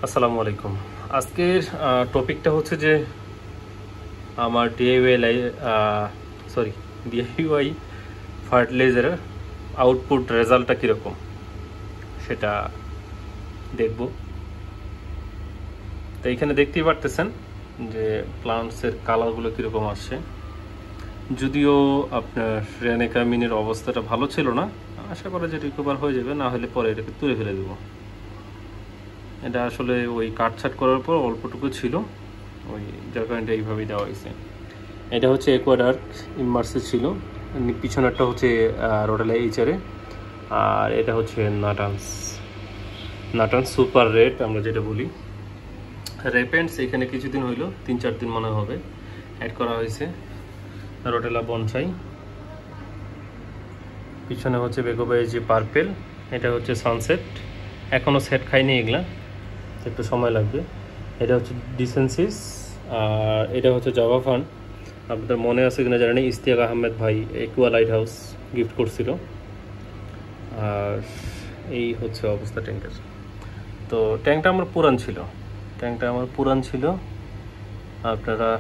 আসসালামু আলাইকুম। আজকের টপিকটা হচ্ছে যে আমার ডিআইওয়াই ফার্টিলাইজারের আউটপুট রেজাল্টটা কীরকম সেটা দেখব। তো এইখানে দেখতেই পারতেছেন যে প্লান্টসের কালারগুলো কীরকম আসছে। যদিও আপনার রেনেকামিনের অবস্থাটা ভালো ছিল না, আশা করা যে রিকভার হয়ে যাবে, না হলে পরে এটাকে তুলে ফেলে দেবো। এটা আসলে ওই কাটছাট করার পর অল্পটুকু ছিল, ওই যার কারণে এইভাবেই দেওয়া হয়েছে। এটা হচ্ছে অ্যাকোয়াডার্ক ইমার্সে ছিল, পিছনেরটা হচ্ছে রোডেলা এইচারে, আর এটা হচ্ছে নাটান্স সুপার রেড আমরা যেটা বলি। রেপেন্টস এখানে কিছুদিন হইলো, 3-4 দিন মনে হবে অ্যাড করা হয়েছে। রোডেলা বনসাই, পিছনে হচ্ছে বেগোবাই যে পার্পেল, এটা হচ্ছে সানসেট। এখনও সেট খাইনি, এগুলা একটু সময় লাগবে। এটা হচ্ছে ডিসেন্সিস, আর এটা হচ্ছে জাভা ফান্ড। আপনাদের মনে আছে কিনা জানেন, ইস্তিয়াক আহমেদ ভাই একুয়া লাইট হাউস গিফট করছিল। আর এই হচ্ছে অবস্থা ট্যাঙ্কের। তো ট্যাঙ্কটা আমার পুরান ছিল। আপনারা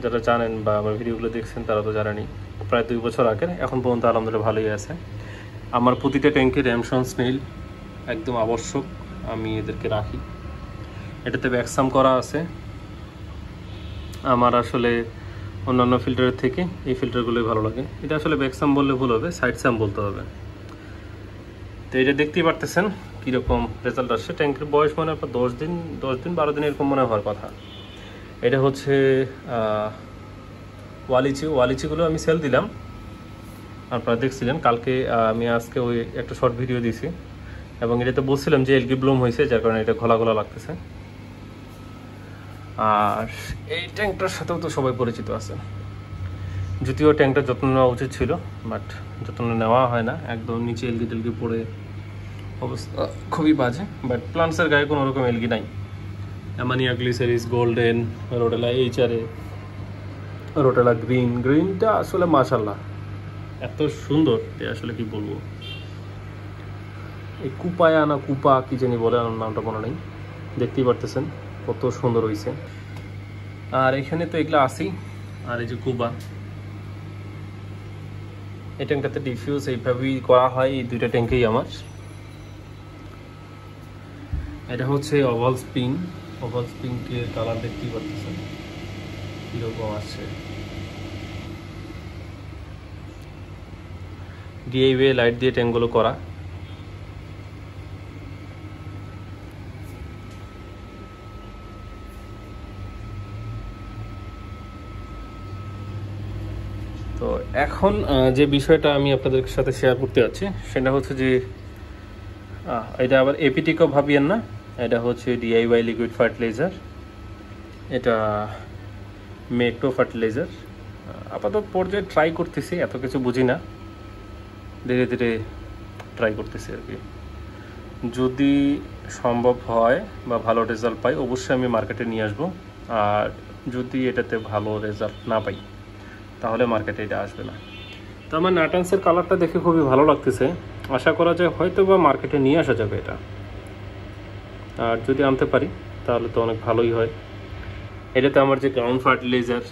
যারা জানেন বা আমার ভিডিওগুলো দেখছেন তারা তো জানেনই, প্রায় 2 বছর আগের। এখন পর্যন্ত আলহামদুলিল্লাহ ভালোই আছে। আমার প্রতিটা ট্যাঙ্কে র্যামসন স্নেইল একদম আবশ্যক, আমি এদেরকে রাখি। এটাতে ব্যাকসাম করা আছে। আমার আসলে অন্যান্য ফিল্টারের থেকে এই ফিল্টারগুলোই ভালো লাগে। এটা আসলে ব্যাকসাম বললে ভুল হবে, সাইড সাম বলতে হবে। তো এটা দেখতেই পারতেছেন কীরকম রেজাল্ট আসছে। ট্যাঙ্কের বয়স মনে হয় 10 দিন 12 দিন এরকম মনে হওয়ার কথা। এটা হচ্ছে ওয়ালিচিগুলো আমি সেল দিলাম, আপনারা দেখছিলেন কালকে। আমি আজকে ওই একটা শর্ট ভিডিও দিয়েছি, এবং এটাতে বলছিলাম যে এলগি ব্লুম হয়েছে, যার কারণে এটা ঘোলা লাগতেছে। আর এই ট্যাঙ্কটার সাথেও তো সবাই পরিচিত আছে। যদিও ট্যাঙ্কটা যত্ন নেওয়া উচিত ছিল, বাট যত্ন নেওয়া হয় না, একদম নিচে এলগি টেলগি পড়ে অবস্থা খুবই বাজে। বাট প্লান্টসের গায়ে কোনো রকম এলগি নাই। অ্যামানিয়া গ্লিসারিস, গোল্ডেন, রোডেলা এইচআরএ, রোডেলা গ্রিনটা আসলে মাশাআল্লাহ এত সুন্দর যে আসলে কি বলবো। এই কুপা কি জানি বলে, আমার নামটা মনে নেই। দেখতেই পারতেছেন কত সুন্দর হয়েছে। আর এখানে তো এগুলো আসেই। আর এই যে কুবা, এই ট্যাঙ্কটাতে ডিফিউজ এইভাবেই করা হয়। এই দুইটা ট্যাঙ্কেই আমার। এটা হচ্ছে ওভাল স্প্রিংকের কালার দেখতেই পারতেছেন কীরকম আছে। ডিআইওয়াই লাইট দিয়ে ট্যাঙ্কগুলো করা। তো এখন যে বিষয়টা আমি আপনাদের সাথে শেয়ার করতে যাচ্ছি সেটা হচ্ছে যে এটা আবার এপিটিকেও ভাবিয়েন না, এটা হচ্ছে ডিআইওয়াই লিকুইড ফার্টিলাইজার। এটা মেক্টো ফার্টিলাইজার। আপাতত পর্যায়ে ট্রাই করতেছি, এত কিছু বুঝি না, ধীরে ধীরে ট্রাই করতেছি আর কি। যদি সম্ভব হয় বা ভালো রেজাল্ট পাই, অবশ্যই আমি মার্কেটে নিয়ে আসবো। আর যদি এটাতে ভালো রেজাল্ট না পাই, তাহলে মার্কেটে এটা আসবে না। তো আমার নাটান্সের কালারটা দেখে খুবই ভালো লাগতেছে। আশা করা যায় হয়তো বা মার্কেটে নিয়ে আসা যাবে এটা। আর যদি আনতে পারি তাহলে তো অনেক ভালোই হয়। এটাতে আমার যে গ্রাউন্ড ফার্টিলাইজার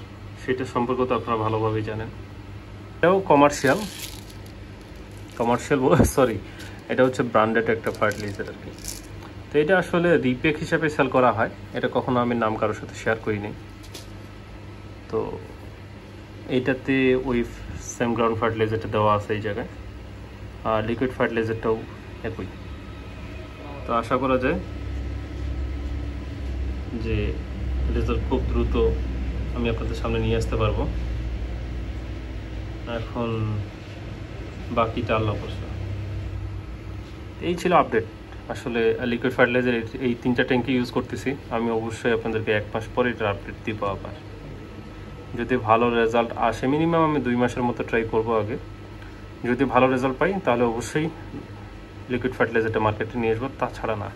সেটা সম্পর্কে তো আপনারা ভালোভাবেই জানেন। এটাও কমার্শিয়াল এটা হচ্ছে ব্র্যান্ডেড একটা ফার্টিলাইজার আর কি। তো এটা আসলে রিপেক হিসাবে সেল করা হয়, এটা কখনো আমি নাম কারোর সাথে শেয়ার করিনি। তো এইটাতে ওই সেম গ্রাউন্ড ফার্টিলাইজারটা দেওয়া আছে এই জায়গায়, আর লিকুইড ফার্টিলাইজারটাও একই। তো আশা করা যায় যে রেজাল্ট খুব দ্রুত আমি আপনাদের সামনে নিয়ে আসতে পারবো। এখন বাকিটা আল্লাহ ভরসা। এই ছিল আপডেট। আসলে লিকুইড ফার্টিলাইজার এই 3টা ট্যাঙ্কি ইউজ করতেছি আমি। অবশ্যই আপনাদেরকে 1 মাস পরে এটার আপডেট দিব আবার। যদি ভালো রেজাল্ট আসে, মিনিমাম আমি 2 মাসের মতো ট্রাই করব আগে। যদি ভালো রেজাল্ট পাই তাহলে অবশ্যই লিকুইড ফার্টিলাইজারটা মার্কেটে নিয়ে আসবো, তাছাড়া না।